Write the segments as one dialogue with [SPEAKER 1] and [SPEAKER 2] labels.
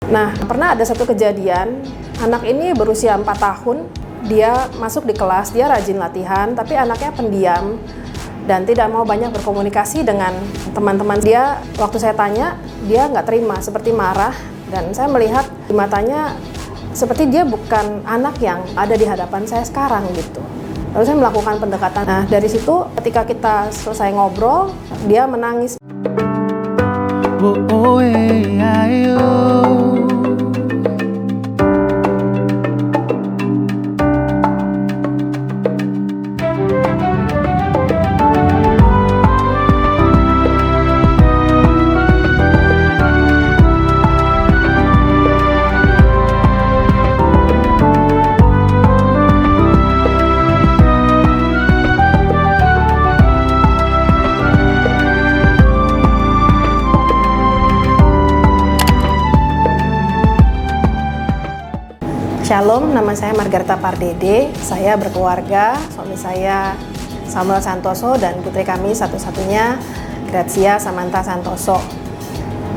[SPEAKER 1] Nah, pernah ada satu kejadian, anak ini berusia 4 tahun, dia masuk di kelas, dia rajin latihan, tapi anaknya pendiam dan tidak mau banyak berkomunikasi dengan teman-teman. Dia, waktu saya tanya, dia nggak terima, seperti marah, dan saya melihat di matanya seperti dia bukan anak yang ada di hadapan saya sekarang gitu. Lalu saya melakukan pendekatan. Nah, dari situ ketika kita selesai ngobrol, dia menangis. Shalom, nama saya Margareta Pardede. Saya berkeluarga, suami saya Samuel Santoso dan putri kami satu-satunya Grazia Samantha Santoso.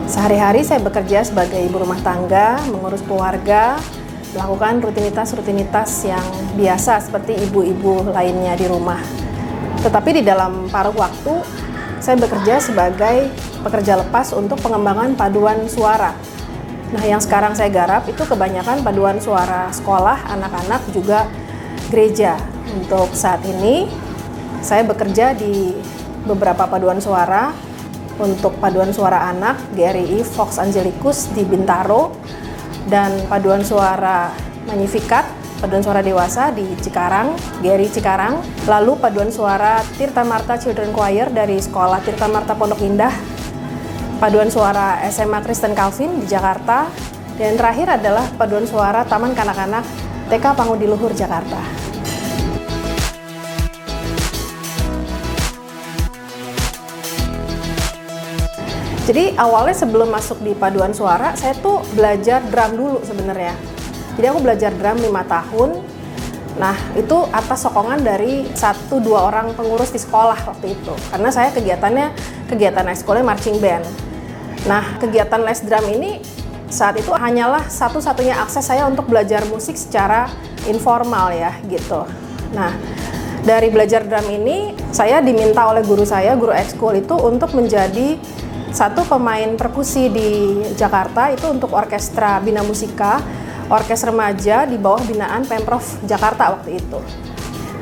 [SPEAKER 1] Sehari-hari saya bekerja sebagai ibu rumah tangga, mengurus keluarga, melakukan rutinitas-rutinitas yang biasa seperti ibu-ibu lainnya di rumah. Tetapi di dalam paruh waktu, saya bekerja sebagai pekerja lepas untuk pengembangan paduan suara. Nah, yang sekarang saya garap itu kebanyakan paduan suara sekolah, anak-anak, juga gereja. Untuk saat ini, saya bekerja di beberapa paduan suara. Untuk paduan suara anak, GRI Vox Angelicus di Bintaro, dan paduan suara Magnificat, paduan suara dewasa di Cikarang, GRI Cikarang. Lalu paduan suara Tirta Marta Children Choir dari Sekolah Tirta Marta Pondok Indah, paduan suara SMA Kristen Calvin di Jakarta, dan terakhir adalah paduan suara Taman Kanak-kanak TK Pangudiluhur Jakarta. Jadi awalnya sebelum masuk di paduan suara, saya tuh belajar drum dulu sebenarnya. Jadi aku belajar drum 5 tahun. Nah, itu atas sokongan dari 1-2 orang pengurus di sekolah waktu itu. Karena saya kegiatan ekskulnya marching band. Nah, kegiatan les drum ini saat itu hanyalah satu-satunya akses saya untuk belajar musik secara informal ya gitu. Nah, dari belajar drum ini saya diminta oleh guru saya, guru ekskul itu, untuk menjadi satu pemain perkusi di Jakarta, itu untuk orkestra Bina Musika, orkes remaja di bawah binaan Pemprov Jakarta waktu itu.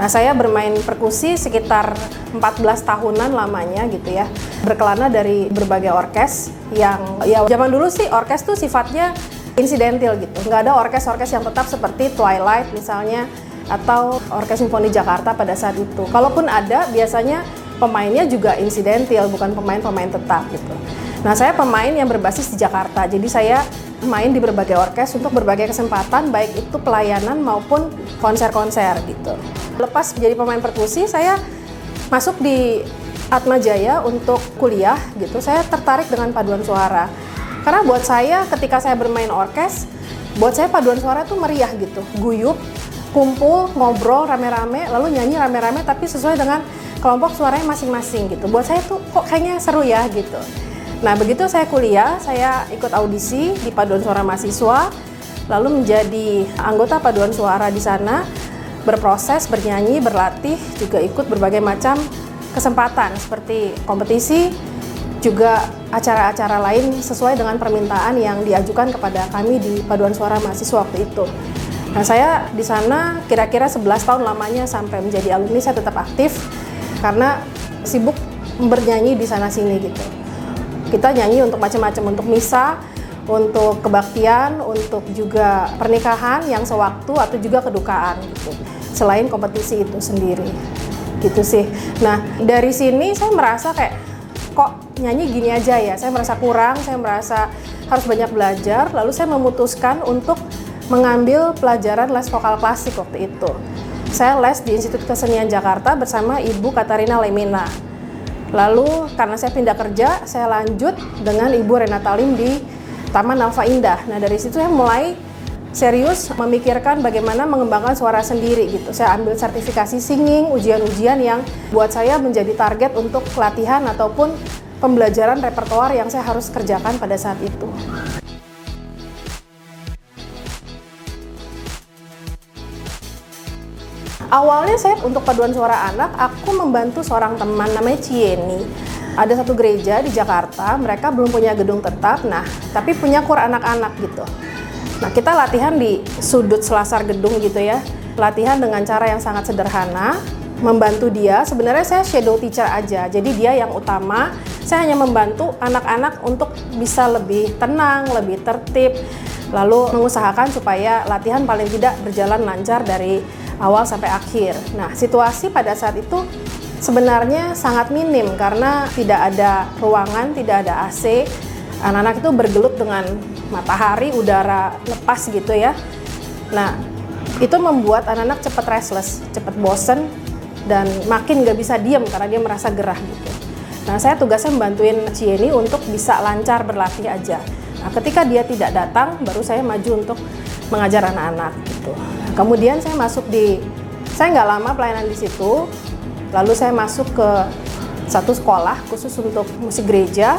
[SPEAKER 1] Nah, saya bermain perkusi sekitar 14 tahunan lamanya gitu ya. Berkelana dari berbagai orkes yang, ya zaman dulu sih orkes tuh sifatnya insidental gitu. Nggak ada orkes-orkes yang tetap seperti Twilight misalnya, atau Orkes Simfoni Jakarta pada saat itu. Kalaupun ada, biasanya pemainnya juga insidental, bukan pemain-pemain tetap gitu. Nah, saya pemain yang berbasis di Jakarta, jadi saya main di berbagai orkes untuk berbagai kesempatan, baik itu pelayanan maupun konser-konser gitu. Lepas jadi pemain perkusi, saya masuk di Atmajaya untuk kuliah gitu. Saya tertarik dengan paduan suara. Karena buat saya ketika saya bermain orkes, buat saya paduan suara tuh meriah gitu. Guyup, kumpul, ngobrol rame-rame, lalu nyanyi rame-rame tapi sesuai dengan kelompok suaranya masing-masing gitu. Buat saya tuh kok kayaknya seru ya gitu. Nah, begitu saya kuliah, saya ikut audisi di paduan suara mahasiswa, lalu menjadi anggota paduan suara di sana, berproses, bernyanyi, berlatih, juga ikut berbagai macam kesempatan seperti kompetisi, juga acara-acara lain sesuai dengan permintaan yang diajukan kepada kami di paduan suara mahasiswa waktu itu. Nah, saya di sana kira-kira 11 tahun lamanya sampai menjadi alumni, saya tetap aktif karena sibuk bernyanyi di sana-sini gitu. Kita nyanyi untuk macam-macam, untuk misa, untuk kebaktian, untuk juga pernikahan yang sewaktu atau juga kedukaan gitu. Selain kompetisi itu sendiri. Gitu sih. Nah, dari sini saya merasa kayak kok nyanyi gini aja ya. Saya merasa kurang, saya merasa harus banyak belajar, lalu saya memutuskan untuk mengambil pelajaran les vokal klasik waktu itu. Saya les di Institut Kesenian Jakarta bersama Ibu Katarina Lemina. Lalu karena saya pindah kerja, saya lanjut dengan Ibu Renata Lim di Taman Alfa Indah. Nah, dari situ saya mulai serius memikirkan bagaimana mengembangkan suara sendiri gitu. Saya ambil sertifikasi singing, ujian-ujian yang buat saya menjadi target untuk pelatihan ataupun pembelajaran repertoar yang saya harus kerjakan pada saat itu. Awalnya saya untuk paduan suara anak, aku membantu seorang teman namanya Cieni. Ada satu gereja di Jakarta, mereka belum punya gedung tetap, tapi punya kur anak-anak gitu. Nah, kita latihan di sudut selasar gedung gitu ya. Latihan dengan cara yang sangat sederhana, membantu dia. Sebenarnya saya shadow teacher aja, jadi dia yang utama. Saya hanya membantu anak-anak untuk bisa lebih tenang, lebih tertib, lalu mengusahakan supaya latihan paling tidak berjalan lancar dari awal sampai akhir. Nah, situasi pada saat itu sebenarnya sangat minim karena tidak ada ruangan, tidak ada AC. Anak-anak itu bergelut dengan matahari, udara lepas gitu ya. Nah, itu membuat anak-anak cepat restless, cepat bosen, dan makin gak bisa diam karena dia merasa gerah gitu. Nah, saya tugasnya membantuin Cieni untuk bisa lancar berlatih aja. Nah, ketika dia tidak datang, baru saya maju untuk mengajar anak-anak gitu. Kemudian saya saya nggak lama pelayanan di situ, lalu saya masuk ke satu sekolah khusus untuk musik gereja.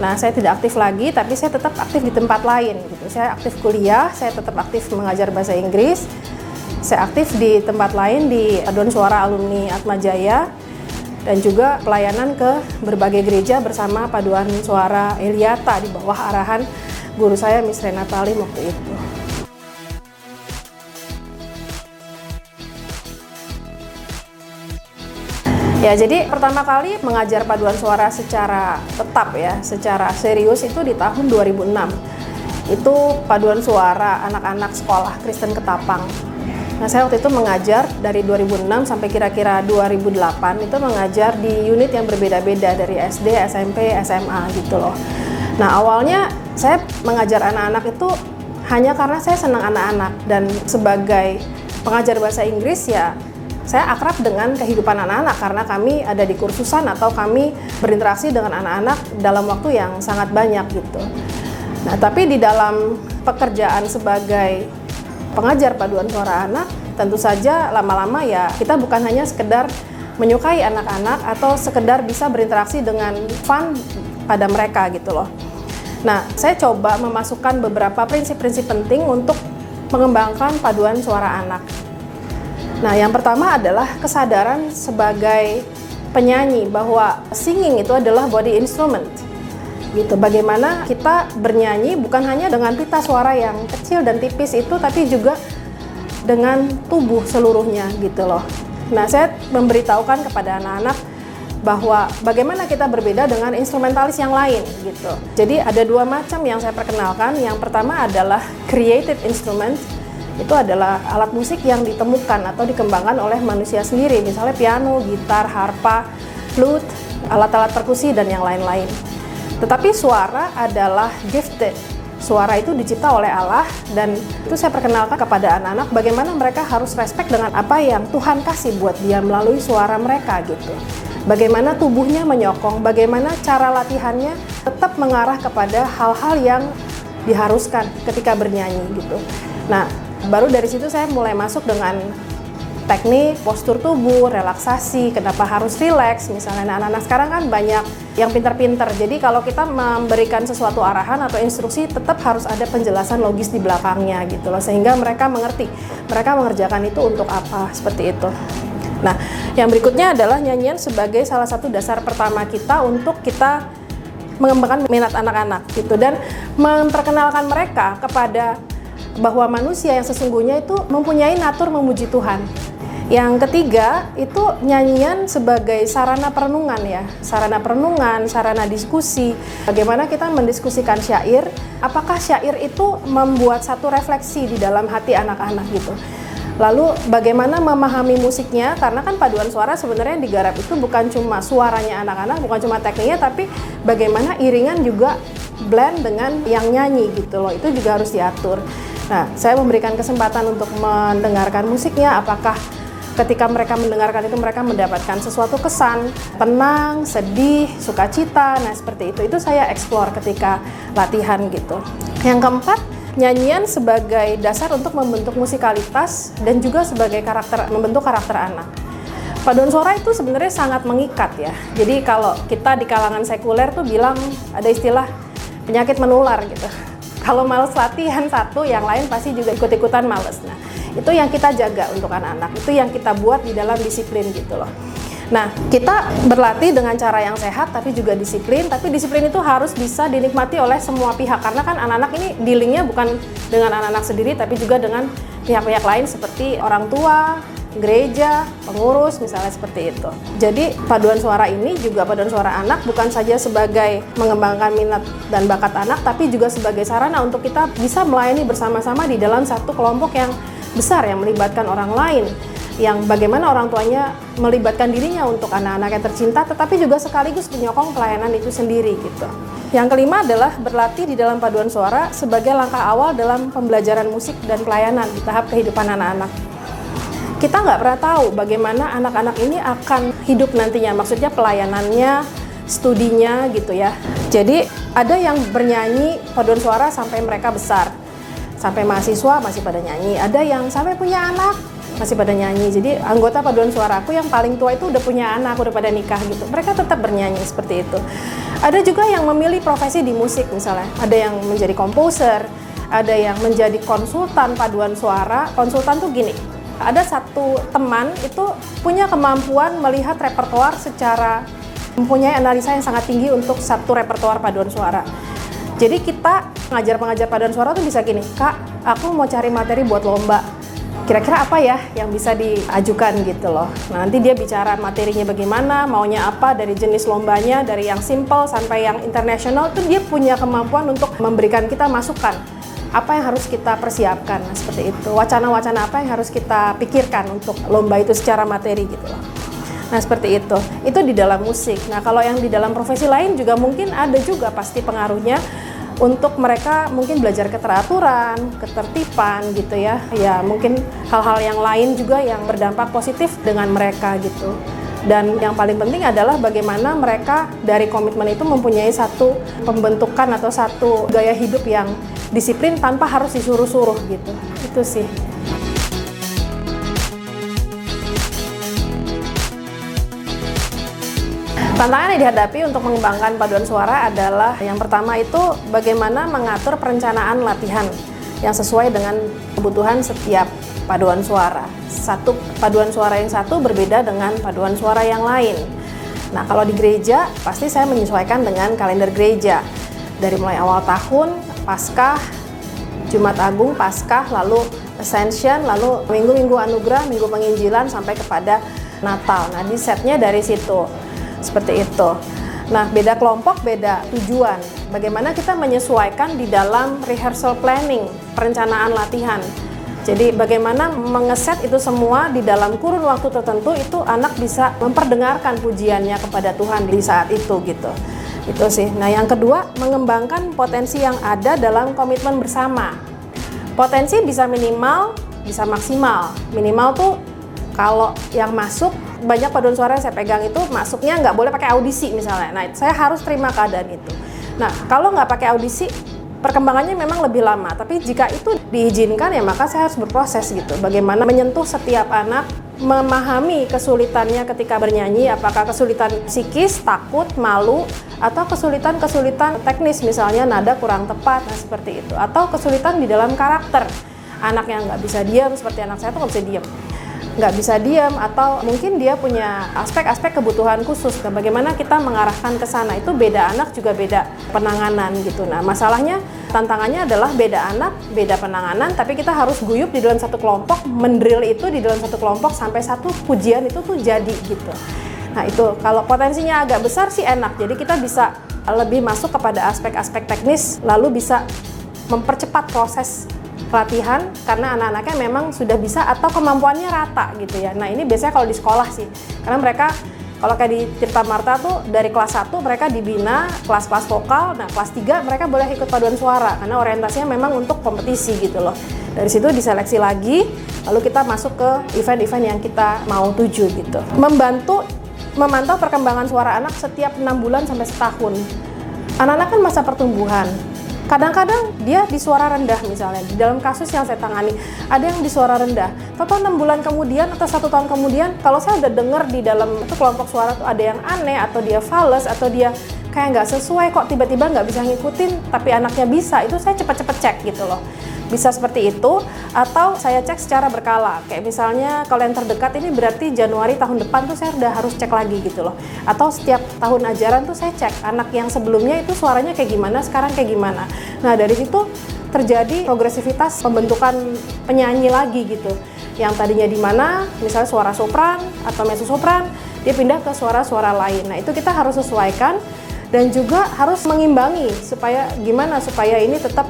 [SPEAKER 1] Nah, saya tidak aktif lagi, tapi saya tetap aktif di tempat lain gitu. Saya aktif kuliah, saya tetap aktif mengajar bahasa Inggris. Saya aktif di tempat lain di paduan suara alumni Atmajaya, dan juga pelayanan ke berbagai gereja bersama paduan suara Eliata di bawah arahan guru saya Miss Renata Lim waktu itu. Ya, jadi pertama kali mengajar paduan suara secara tetap ya, secara serius itu di tahun 2006. Itu paduan suara anak-anak sekolah Kristen Ketapang. Nah, saya waktu itu mengajar dari 2006 sampai kira-kira 2008 itu mengajar di unit yang berbeda-beda dari SD, SMP, SMA gitu loh. Nah, awalnya saya mengajar anak-anak itu hanya karena saya senang anak-anak, dan sebagai pengajar bahasa Inggris ya saya akrab dengan kehidupan anak-anak karena kami ada di kursusan atau kami berinteraksi dengan anak-anak dalam waktu yang sangat banyak gitu. Nah, tapi di dalam pekerjaan sebagai pengajar paduan suara anak, tentu saja lama-lama ya kita bukan hanya sekedar menyukai anak-anak atau sekedar bisa berinteraksi dengan fun pada mereka gitu loh. Nah, saya coba memasukkan beberapa prinsip-prinsip penting untuk mengembangkan paduan suara anak. Nah, yang pertama adalah kesadaran sebagai penyanyi bahwa singing itu adalah body instrument. Gitu. Bagaimana kita bernyanyi bukan hanya dengan pita suara yang kecil dan tipis itu, tapi juga dengan tubuh seluruhnya gitu loh. Nah, saya memberitahukan kepada anak-anak bahwa bagaimana kita berbeda dengan instrumentalis yang lain gitu. Jadi ada dua macam yang saya perkenalkan. Yang pertama adalah created instrument. Itu adalah alat musik yang ditemukan atau dikembangkan oleh manusia sendiri, misalnya piano, gitar, harpa, flute, alat-alat perkusi, dan yang lain-lain. Tetapi suara adalah gifted. Suara itu dicipta oleh Allah, dan itu saya perkenalkan kepada anak-anak bagaimana mereka harus respect dengan apa yang Tuhan kasih buat dia melalui suara mereka gitu. Bagaimana tubuhnya menyokong, bagaimana cara latihannya tetap mengarah kepada hal-hal yang diharuskan ketika bernyanyi gitu. Nah, baru dari situ saya mulai masuk dengan teknik, postur tubuh, relaksasi, kenapa harus rileks. Misalnya anak-anak sekarang kan banyak yang pinter-pinter, jadi kalau kita memberikan sesuatu arahan atau instruksi tetap harus ada penjelasan logis di belakangnya gitu loh, sehingga mereka mengerti, mereka mengerjakan itu untuk apa, seperti itu. Nah, yang berikutnya adalah nyanyian sebagai salah satu dasar pertama kita untuk kita mengembangkan minat anak-anak gitu, dan memperkenalkan mereka kepada bahwa manusia yang sesungguhnya itu mempunyai natur memuji Tuhan. Yang ketiga itu nyanyian sebagai sarana perenungan ya, sarana perenungan, sarana diskusi. Bagaimana kita mendiskusikan syair, apakah syair itu membuat satu refleksi di dalam hati anak-anak gitu. Lalu bagaimana memahami musiknya, karena kan paduan suara sebenarnya yang digarap itu bukan cuma suaranya anak-anak, bukan cuma tekniknya, tapi bagaimana iringan juga blend dengan yang nyanyi gitu loh, itu juga harus diatur. Nah, saya memberikan kesempatan untuk mendengarkan musiknya, apakah ketika mereka mendengarkan itu mereka mendapatkan sesuatu kesan, tenang, sedih, sukacita, nah seperti itu. Itu saya explore ketika latihan gitu. Yang keempat, nyanyian sebagai dasar untuk membentuk musikalitas dan juga sebagai membentuk karakter anak. Paduan suara itu sebenarnya sangat mengikat ya. Jadi kalau kita di kalangan sekuler tuh bilang ada istilah penyakit menular gitu. Kalau males latihan satu, yang lain pasti juga ikut-ikutan males. Nah, Itu yang kita jaga untuk anak-anak, itu yang kita buat di dalam disiplin gitu loh. Nah, kita berlatih dengan cara yang sehat tapi juga disiplin, tapi disiplin itu harus bisa dinikmati oleh semua pihak, karena kan anak-anak ini dealingnya bukan dengan anak-anak sendiri tapi juga dengan pihak-pihak lain seperti orang tua, gereja, pengurus, misalnya seperti itu. Jadi paduan suara ini juga paduan suara anak bukan saja sebagai mengembangkan minat dan bakat anak, tapi juga sebagai sarana untuk kita bisa melayani bersama-sama di dalam satu kelompok yang besar yang melibatkan orang lain, yang bagaimana orang tuanya melibatkan dirinya untuk anak-anak yang tercinta, tetapi juga sekaligus menyokong pelayanan itu sendiri gitu. Yang kelima adalah berlatih di dalam paduan suara sebagai langkah awal dalam pembelajaran musik dan pelayanan di tahap kehidupan anak-anak. Kita nggak pernah tahu bagaimana anak-anak ini akan hidup nantinya, maksudnya pelayanannya, studinya gitu ya. Jadi ada yang bernyanyi paduan suara sampai mereka besar, sampai mahasiswa masih pada nyanyi. Ada yang sampai punya anak masih pada nyanyi. Jadi anggota paduan suara aku yang paling tua itu udah punya anak, udah pada nikah gitu. Mereka tetap bernyanyi seperti itu. Ada juga yang memilih profesi di musik misalnya. Ada yang menjadi komposer, ada yang menjadi konsultan paduan suara. Konsultan tuh gini, ada satu teman itu punya kemampuan melihat repertoar secara mempunyai analisa yang sangat tinggi untuk satu repertoar paduan suara. Jadi kita pengajar-pengajar paduan suara tuh bisa gini, Kak, aku mau cari materi buat lomba. Kira-kira apa ya yang bisa diajukan gitu loh. Nah, nanti dia bicara materinya bagaimana, maunya apa, dari jenis lombanya, dari yang simple sampai yang internasional, tuh dia punya kemampuan untuk memberikan kita masukan. Apa yang harus kita persiapkan, nah, seperti itu. Wacana-wacana apa yang harus kita pikirkan untuk lomba itu secara materi gitu loh. Nah, seperti itu. Itu di dalam musik. Nah, kalau yang di dalam profesi lain juga mungkin ada juga pasti pengaruhnya untuk mereka mungkin belajar keteraturan, ketertiban gitu ya. Ya, mungkin hal-hal yang lain juga yang berdampak positif dengan mereka gitu. Dan yang paling penting adalah bagaimana mereka dari komitmen itu mempunyai satu pembentukan atau satu gaya hidup yang disiplin tanpa harus disuruh-suruh gitu. Itu sih. Tantangan yang dihadapi untuk mengembangkan paduan suara adalah yang pertama itu bagaimana mengatur perencanaan latihan yang sesuai dengan kebutuhan setiap paduan suara. Satu paduan suara yang satu berbeda dengan paduan suara yang lain. Nah, kalau di gereja pasti saya menyesuaikan dengan kalender gereja. Dari mulai awal tahun, Paskah, Jumat Agung, Paskah, lalu Ascension, lalu minggu-minggu anugerah, minggu penginjilan sampai kepada Natal. Nah, di setnya dari situ. Seperti itu. Nah, beda kelompok, beda tujuan. Bagaimana kita menyesuaikan di dalam rehearsal planning, perencanaan latihan. Jadi bagaimana mengeset itu semua di dalam kurun waktu tertentu, itu anak bisa memperdengarkan pujiannya kepada Tuhan di saat itu gitu. Itu sih. Nah, yang kedua, mengembangkan potensi yang ada dalam komitmen bersama. Potensi bisa minimal, bisa maksimal. Minimal tuh kalau yang masuk, banyak paduan suara yang saya pegang itu masuknya nggak boleh pakai audisi misalnya. Nah, saya harus terima keadaan itu. Nah, kalau nggak pakai audisi, perkembangannya memang lebih lama. Tapi jika itu diizinkan ya maka saya harus berproses gitu. Bagaimana menyentuh setiap anak, memahami kesulitannya ketika bernyanyi, apakah kesulitan psikis, takut, malu, atau kesulitan-kesulitan teknis misalnya nada kurang tepat, nah seperti itu. Atau kesulitan di dalam karakter. Anak yang nggak bisa diam, seperti anak saya tuh nggak bisa diam, atau mungkin dia punya aspek-aspek kebutuhan khusus. Nah, bagaimana kita mengarahkan ke sana, itu beda anak juga beda penanganan gitu. Nah, masalahnya, tantangannya adalah beda anak, beda penanganan, tapi kita harus guyup di dalam satu kelompok, mendrill itu di dalam satu kelompok sampai satu pujian itu tuh jadi gitu. Nah, itu kalau potensinya agak besar sih enak, jadi kita bisa lebih masuk kepada aspek-aspek teknis, lalu bisa mempercepat proses pelatihan karena anak-anaknya memang sudah bisa atau kemampuannya rata gitu ya. Nah, ini biasanya kalau di sekolah sih, karena mereka kalau kayak di Tirta Marta tuh dari kelas 1 mereka dibina kelas-kelas vokal. Nah, kelas 3 mereka boleh ikut paduan suara karena orientasinya memang untuk kompetisi gitu loh. Dari situ diseleksi lagi, lalu kita masuk ke event-event yang kita mau tuju gitu. Memantau perkembangan suara anak setiap 6 bulan sampai setahun. Anak-anak kan masa pertumbuhan. Kadang-kadang dia di suara rendah misalnya, di dalam kasus yang saya tangani, ada yang di suara rendah. Atau 6 bulan kemudian atau 1 tahun kemudian, kalau saya udah dengar di dalam itu kelompok suara tuh ada yang aneh, atau dia fals, atau dia kayak nggak sesuai, kok tiba-tiba nggak bisa ngikutin, tapi anaknya bisa, itu saya cepet-cepet cek gitu loh. Bisa seperti itu, atau saya cek secara berkala. Kayak misalnya kalau yang terdekat ini berarti Januari tahun depan tuh saya udah harus cek lagi gitu loh. Atau setiap tahun ajaran tuh saya cek anak yang sebelumnya itu suaranya kayak gimana, sekarang kayak gimana. Nah dari situ terjadi progresivitas pembentukan penyanyi lagi gitu. Yang tadinya di mana, misalnya suara sopran atau mezzo sopran, dia pindah ke suara-suara lain. Nah itu kita harus sesuaikan dan juga harus mengimbangi supaya gimana supaya ini tetap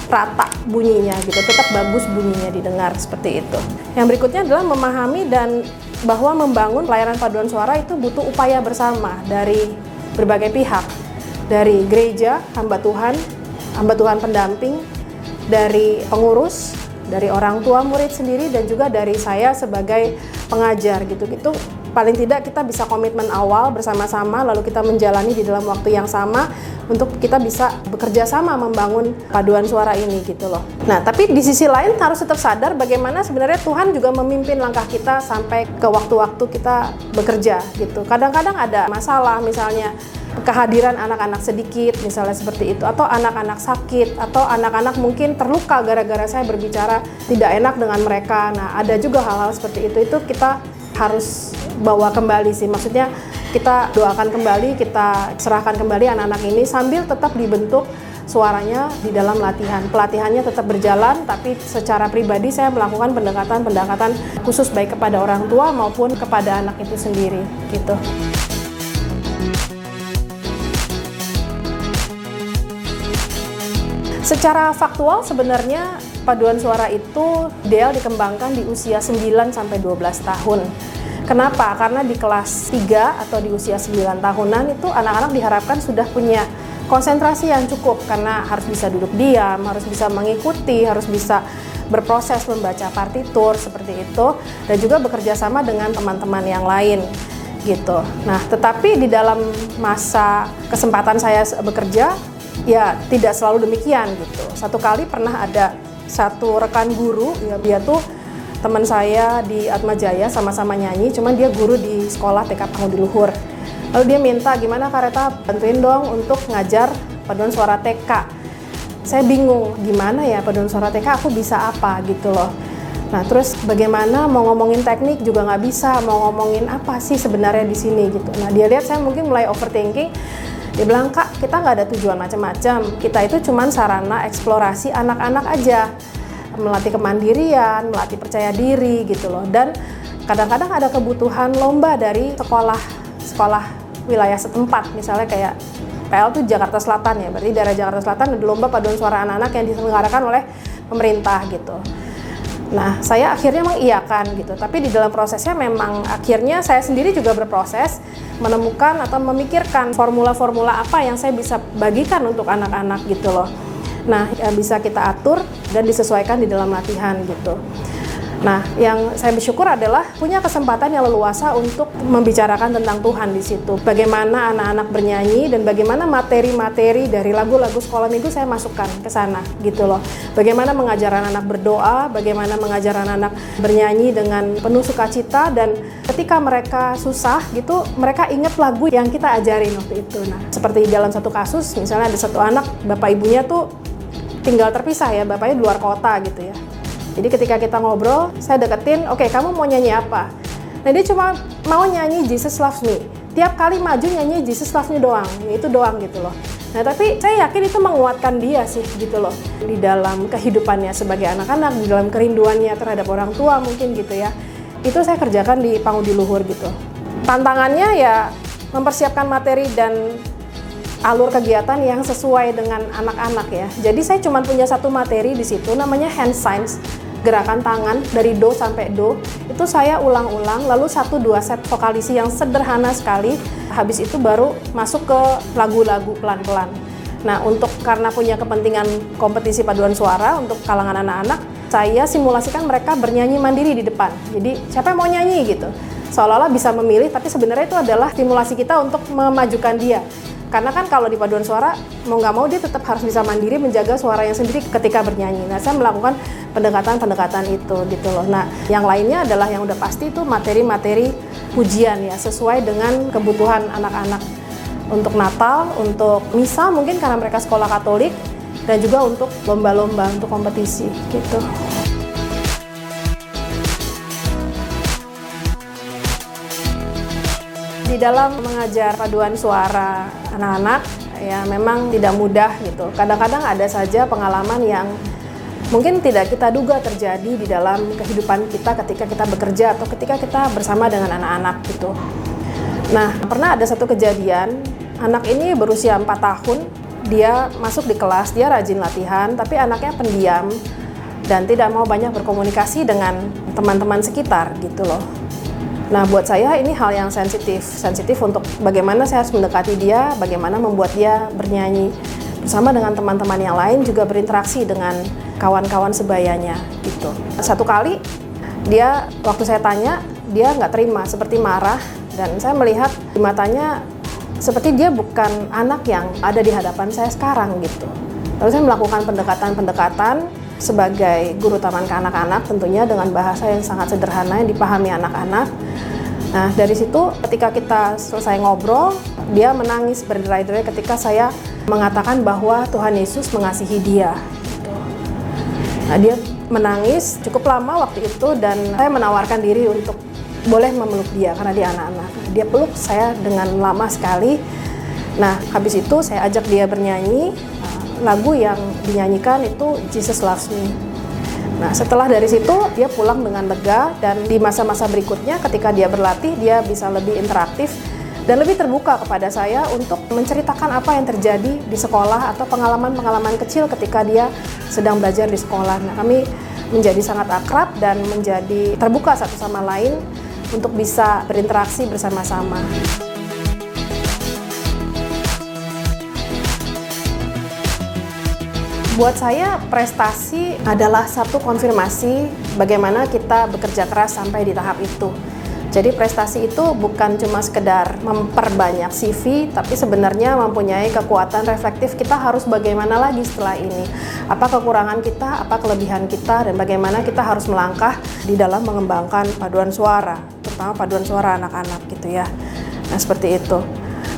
[SPEAKER 1] rata bunyinya gitu, tetap bagus bunyinya didengar seperti itu. Yang berikutnya adalah memahami dan bahwa membangun pelayanan paduan suara itu butuh upaya bersama dari berbagai pihak, dari gereja, hamba Tuhan pendamping, dari pengurus, dari orang tua murid sendiri, dan juga dari saya sebagai pengajar gitu. Paling tidak kita bisa komitmen awal bersama-sama, lalu kita menjalani di dalam waktu yang sama untuk kita bisa bekerja sama membangun paduan suara ini gitu loh. Nah, tapi di sisi lain harus tetap sadar bagaimana sebenarnya Tuhan juga memimpin langkah kita sampai ke waktu-waktu kita bekerja gitu. Kadang-kadang ada masalah, misalnya kehadiran anak-anak sedikit, misalnya seperti itu, atau anak-anak sakit, atau anak-anak mungkin terluka gara-gara saya berbicara tidak enak dengan mereka. Nah, ada juga hal-hal seperti itu kita harus bawa kembali sih, maksudnya kita doakan kembali, kita serahkan kembali anak-anak ini sambil tetap dibentuk suaranya di dalam latihan. Pelatihannya tetap berjalan, tapi secara pribadi saya melakukan pendekatan khusus baik kepada orang tua maupun kepada anak itu sendiri gitu. Secara faktual sebenarnya paduan suara itu ideal dikembangkan di usia 9-12 tahun. Kenapa? Karena di kelas 3 atau di usia 9 tahunan itu anak-anak diharapkan sudah punya konsentrasi yang cukup karena harus bisa duduk diam, harus bisa mengikuti, harus bisa berproses membaca partitur seperti itu, dan juga bekerja sama dengan teman-teman yang lain gitu. Nah, tetapi di dalam masa kesempatan saya bekerja ya tidak selalu demikian gitu. Satu kali pernah ada satu rekan guru, ya dia tuh teman saya di Atmajaya, sama-sama nyanyi, cuman dia guru di sekolah TK Pangudi Luhur. Lalu dia minta, gimana Kak Reta bantuin dong untuk ngajar paduan suara TK. Saya bingung, gimana ya paduan suara TK, aku bisa apa gitu loh. Nah terus bagaimana mau ngomongin teknik juga nggak bisa, mau ngomongin apa sih sebenarnya di sini gitu. Nah dia lihat saya mungkin mulai overthinking, dia bilang, Kak kita nggak ada tujuan macam-macam, kita itu cuman sarana eksplorasi anak-anak aja. Melatih kemandirian, melatih percaya diri gitu loh. Dan kadang-kadang ada kebutuhan lomba dari sekolah wilayah setempat, misalnya kayak PL itu Jakarta Selatan ya, berarti daerah Jakarta Selatan ada lomba paduan suara anak-anak yang diselenggarakan oleh pemerintah gitu. Nah, saya akhirnya mengiyakan gitu, tapi di dalam prosesnya memang akhirnya saya sendiri juga berproses menemukan atau memikirkan formula-formula apa yang saya bisa bagikan untuk anak-anak gitu loh. Nah, bisa kita atur dan disesuaikan di dalam latihan gitu. Nah, yang saya bersyukur adalah punya kesempatan yang leluasa untuk membicarakan tentang Tuhan di situ. Bagaimana anak-anak bernyanyi dan bagaimana materi-materi dari lagu-lagu sekolah minggu saya masukkan ke sana gitu loh. Bagaimana mengajar anak-anak berdoa, bagaimana mengajar anak-anak bernyanyi dengan penuh sukacita, dan ketika mereka susah gitu, mereka ingat lagu yang kita ajarin waktu itu. Nah, seperti dalam satu kasus, misalnya ada satu anak, bapak ibunya tuh tinggal terpisah ya, bapaknya di luar kota gitu ya. Jadi ketika kita ngobrol, saya deketin, oke, kamu mau nyanyi apa? Nah dia cuma mau nyanyi Jesus Loves Me. Tiap kali maju nyanyi Jesus Loves Me doang, ya itu doang gitu loh. Nah tapi saya yakin itu menguatkan dia sih gitu loh. Di dalam kehidupannya sebagai anak-anak, di dalam kerinduannya terhadap orang tua mungkin gitu ya. Itu saya kerjakan di Pangudi Luhur gitu. Tantangannya ya mempersiapkan materi dan alur kegiatan yang sesuai dengan anak-anak ya. Jadi saya cuma punya satu materi di situ namanya hand signs, gerakan tangan dari do sampai do. Itu saya ulang-ulang, lalu 1-2 set vokalisi yang sederhana sekali. Habis itu baru masuk ke lagu-lagu pelan-pelan. Nah, karena punya kepentingan kompetisi paduan suara untuk kalangan anak-anak, saya simulasikan mereka bernyanyi mandiri di depan. Jadi siapa yang mau nyanyi gitu. Seolah-olah bisa memilih, tapi sebenarnya itu adalah stimulasi kita untuk memajukan dia. Karena kan kalau di paduan suara, mau nggak mau dia tetap harus bisa mandiri menjaga suaranya sendiri ketika bernyanyi. Nah, saya melakukan pendekatan-pendekatan itu gitu loh. Nah, yang lainnya adalah yang udah pasti itu materi-materi pujian ya, sesuai dengan kebutuhan anak-anak. Untuk Natal, untuk misa mungkin karena mereka sekolah Katolik, dan juga untuk lomba-lomba, untuk kompetisi gitu. Di dalam mengajar paduan suara anak-anak, ya memang tidak mudah gitu. Kadang-kadang ada saja pengalaman yang mungkin tidak kita duga terjadi di dalam kehidupan kita ketika kita bekerja atau ketika kita bersama dengan anak-anak gitu. Nah, pernah ada satu kejadian, anak ini berusia 4 tahun, dia masuk di kelas, dia rajin latihan, tapi anaknya pendiam dan tidak mau banyak berkomunikasi dengan teman-teman sekitar gitu loh. Nah, buat saya ini hal yang sensitif untuk bagaimana saya harus mendekati dia, bagaimana membuat dia bernyanyi bersama dengan teman-teman yang lain, juga berinteraksi dengan kawan-kawan sebayanya gitu. Satu kali dia, waktu saya tanya, dia nggak terima, seperti marah, dan saya melihat di matanya seperti dia bukan anak yang ada di hadapan saya sekarang gitu. Lalu saya melakukan pendekatan sebagai guru taman kanak-kanak, tentunya dengan bahasa yang sangat sederhana yang dipahami anak-anak. Nah, dari situ ketika kita selesai ngobrol, dia menangis berderai-derai ketika saya mengatakan bahwa Tuhan Yesus mengasihi dia gitu. Nah, dia menangis cukup lama waktu itu, dan saya menawarkan diri untuk boleh memeluk dia karena dia anak-anak. Dia peluk saya dengan lama sekali. Nah, habis itu saya ajak dia bernyanyi. Lagu yang dinyanyikan itu Jesus Loves Me. Nah, setelah dari situ dia pulang dengan lega, dan di masa-masa berikutnya ketika dia berlatih, dia bisa lebih interaktif dan lebih terbuka kepada saya untuk menceritakan apa yang terjadi di sekolah atau pengalaman-pengalaman kecil ketika dia sedang belajar di sekolah. Nah, kami menjadi sangat akrab dan menjadi terbuka satu sama lain untuk bisa berinteraksi bersama-sama. Buat saya, prestasi adalah satu konfirmasi bagaimana kita bekerja keras sampai di tahap itu. Jadi prestasi itu bukan cuma sekedar memperbanyak CV, tapi sebenarnya mempunyai kekuatan reflektif kita harus bagaimana lagi setelah ini. Apa kekurangan kita, apa kelebihan kita, dan bagaimana kita harus melangkah di dalam mengembangkan paduan suara, terutama paduan suara anak-anak gitu ya. Nah, seperti itu.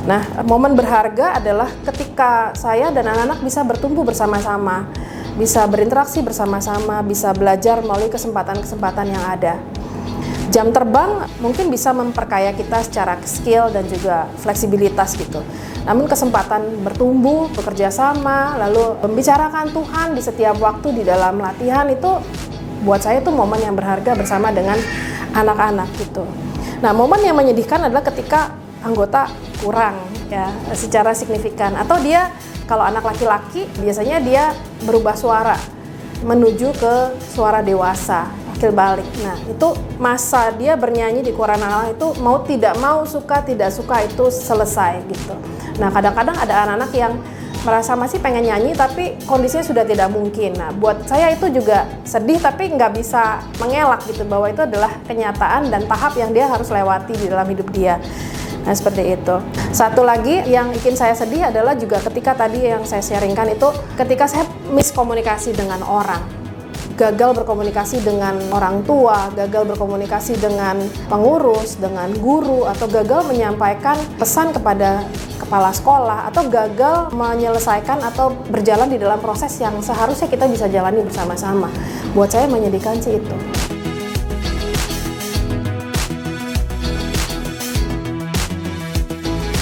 [SPEAKER 1] Nah, momen berharga adalah ketika saya dan anak-anak bisa bertumbuh bersama-sama, bisa berinteraksi bersama-sama, bisa belajar melalui kesempatan-kesempatan yang ada. Jam terbang mungkin bisa memperkaya kita secara skill dan juga fleksibilitas gitu. Namun kesempatan bertumbuh, bekerja sama, lalu membicarakan Tuhan di setiap waktu di dalam latihan itu buat saya itu momen yang berharga bersama dengan anak-anak gitu. Nah, momen yang menyedihkan adalah ketika anggota kurang ya secara signifikan, atau dia kalau anak laki-laki biasanya dia berubah suara menuju ke suara dewasa, akil balik. Nah, itu masa dia bernyanyi di koran anak itu mau tidak mau, suka tidak suka itu selesai gitu. Nah, kadang-kadang ada anak-anak yang merasa masih pengen nyanyi tapi kondisinya sudah tidak mungkin. Nah, buat saya itu juga sedih, tapi nggak bisa mengelak gitu bahwa itu adalah kenyataan dan tahap yang dia harus lewati di dalam hidup dia. Nah, seperti itu. Satu lagi yang bikin saya sedih adalah juga ketika tadi yang saya sharingkan itu ketika saya miskomunikasi dengan orang. Gagal berkomunikasi dengan orang tua, gagal berkomunikasi dengan pengurus, dengan guru, atau gagal menyampaikan pesan kepada kepala sekolah, atau gagal menyelesaikan atau berjalan di dalam proses yang seharusnya kita bisa jalani bersama-sama. Buat saya menyedihkan sih itu.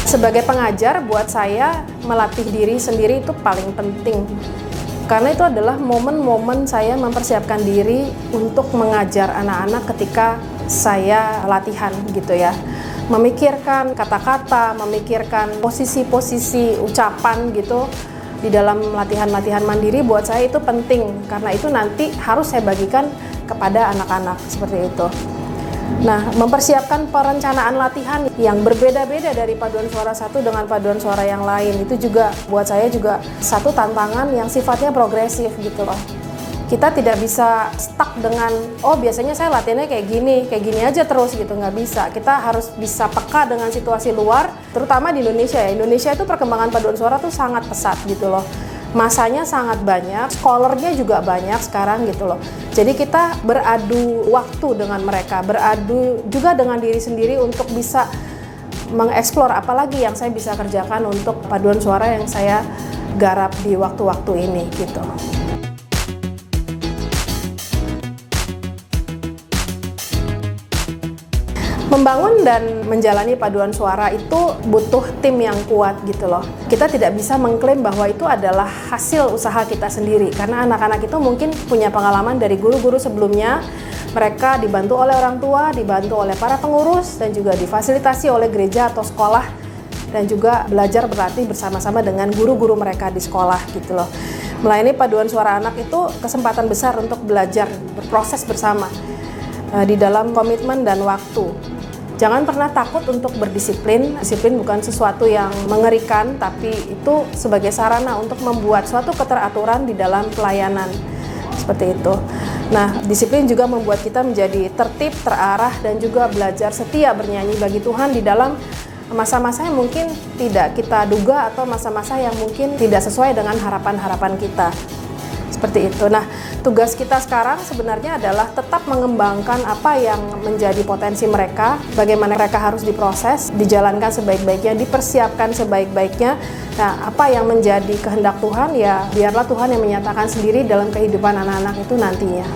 [SPEAKER 1] Sebagai pengajar, buat saya melatih diri sendiri itu paling penting. Karena itu adalah momen-momen saya mempersiapkan diri untuk mengajar anak-anak ketika saya latihan gitu ya. Memikirkan kata-kata, memikirkan posisi-posisi ucapan gitu di dalam latihan-latihan mandiri buat saya itu penting. Karena itu nanti harus saya bagikan kepada anak-anak seperti itu. Nah, mempersiapkan perencanaan latihan yang berbeda-beda dari paduan suara satu dengan paduan suara yang lain itu juga buat saya juga satu tantangan yang sifatnya progresif gitu loh. Kita tidak bisa stuck dengan biasanya saya latihannya kayak gini aja terus gitu, nggak bisa. Kita harus bisa peka dengan situasi luar, terutama di Indonesia ya. Indonesia itu perkembangan paduan suara tuh sangat pesat gitu loh. Masanya sangat banyak, scholarnya juga banyak sekarang gitu loh. Jadi kita beradu waktu dengan mereka, beradu juga dengan diri sendiri untuk bisa mengeksplor apalagi yang saya bisa kerjakan untuk paduan suara yang saya garap di waktu-waktu ini gitu. Membangun dan menjalani paduan suara itu butuh tim yang kuat gitu loh. Kita tidak bisa mengklaim bahwa itu adalah hasil usaha kita sendiri, karena anak-anak itu mungkin punya pengalaman dari guru-guru sebelumnya. Mereka dibantu oleh orang tua, dibantu oleh para pengurus, dan juga difasilitasi oleh gereja atau sekolah, dan juga belajar berlatih bersama-sama dengan guru-guru mereka di sekolah gitu loh. Melayani paduan suara anak itu kesempatan besar untuk belajar, berproses bersama di dalam komitmen dan waktu. Jangan pernah takut untuk berdisiplin. Disiplin bukan sesuatu yang mengerikan, tapi itu sebagai sarana untuk membuat suatu keteraturan di dalam pelayanan. Seperti itu. Nah, disiplin juga membuat kita menjadi tertib, terarah, dan juga belajar setia bernyanyi bagi Tuhan di dalam masa-masa yang mungkin tidak kita duga atau masa-masa yang mungkin tidak sesuai dengan harapan-harapan kita. Seperti itu. Nah, tugas kita sekarang sebenarnya adalah tetap mengembangkan apa yang menjadi potensi mereka, bagaimana mereka harus diproses, dijalankan sebaik-baiknya, dipersiapkan sebaik-baiknya. Nah, apa yang menjadi kehendak Tuhan, ya biarlah Tuhan yang menyatakan sendiri dalam kehidupan anak-anak itu nantinya.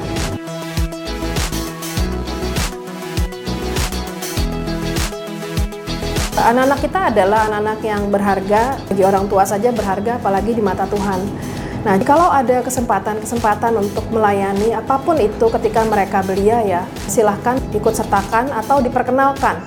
[SPEAKER 1] Anak-anak kita adalah anak-anak yang berharga, bagi orang tua saja berharga, apalagi di mata Tuhan. Nah, kalau ada kesempatan untuk melayani apapun itu ketika mereka belia, ya silahkan ikut sertakan atau diperkenalkan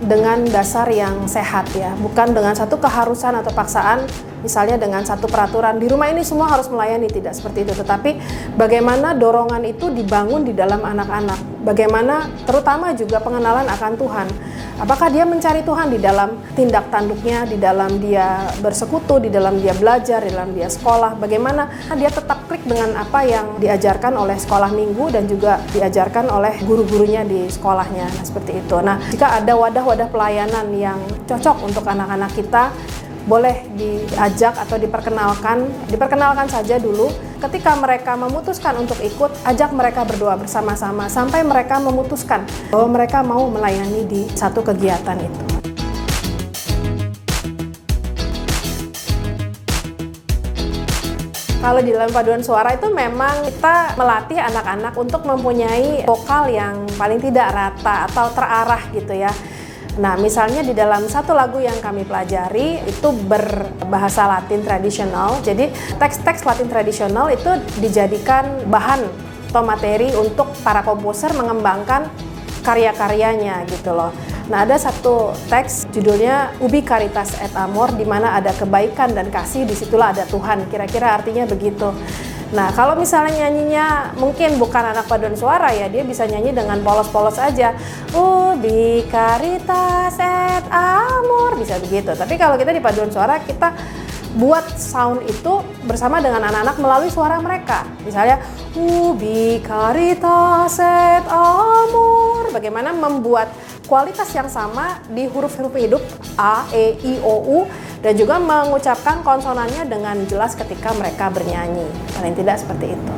[SPEAKER 1] dengan dasar yang sehat ya, bukan dengan satu keharusan atau paksaan, misalnya dengan satu peraturan di rumah ini semua harus melayani, tidak seperti itu. Tetapi bagaimana dorongan itu dibangun di dalam anak-anak, bagaimana terutama juga pengenalan akan Tuhan. Apakah dia mencari Tuhan di dalam tindak tanduknya, di dalam dia bersekutu, di dalam dia belajar, di dalam dia sekolah, bagaimana dia tetap klik dengan apa yang diajarkan oleh sekolah minggu dan juga diajarkan oleh guru-gurunya di sekolahnya. Nah, seperti itu. Nah, jika ada wadah-wadah pelayanan yang cocok untuk anak-anak kita, boleh diajak atau diperkenalkan saja dulu. Ketika mereka memutuskan untuk ikut, ajak mereka berdoa bersama-sama sampai mereka memutuskan bahwa mereka mau melayani di satu kegiatan itu. Kalau di dalam paduan suara itu memang kita melatih anak-anak untuk mempunyai vokal yang paling tidak rata atau terarah gitu ya. Nah, misalnya di dalam satu lagu yang kami pelajari itu berbahasa Latin tradisional. Jadi teks-teks Latin tradisional itu dijadikan bahan atau materi untuk para komposer mengembangkan karya-karyanya gitu loh. Nah, ada satu teks judulnya Ubi Caritas et Amor, di mana ada kebaikan dan kasih, disitulah ada Tuhan. Kira-kira artinya begitu. Nah, kalau misalnya nyanyinya mungkin bukan anak paduan suara ya, dia bisa nyanyi dengan polos-polos aja. Ubi Caritas et Amor, bisa begitu. Tapi kalau kita di paduan suara, kita buat sound itu bersama dengan anak-anak melalui suara mereka. Misalnya, Ubi Caritas et Amor. Bagaimana membuat kualitas yang sama di huruf-huruf hidup A, E, I, O, U, dan juga mengucapkan konsonannya dengan jelas ketika mereka bernyanyi. Paling tidak seperti itu.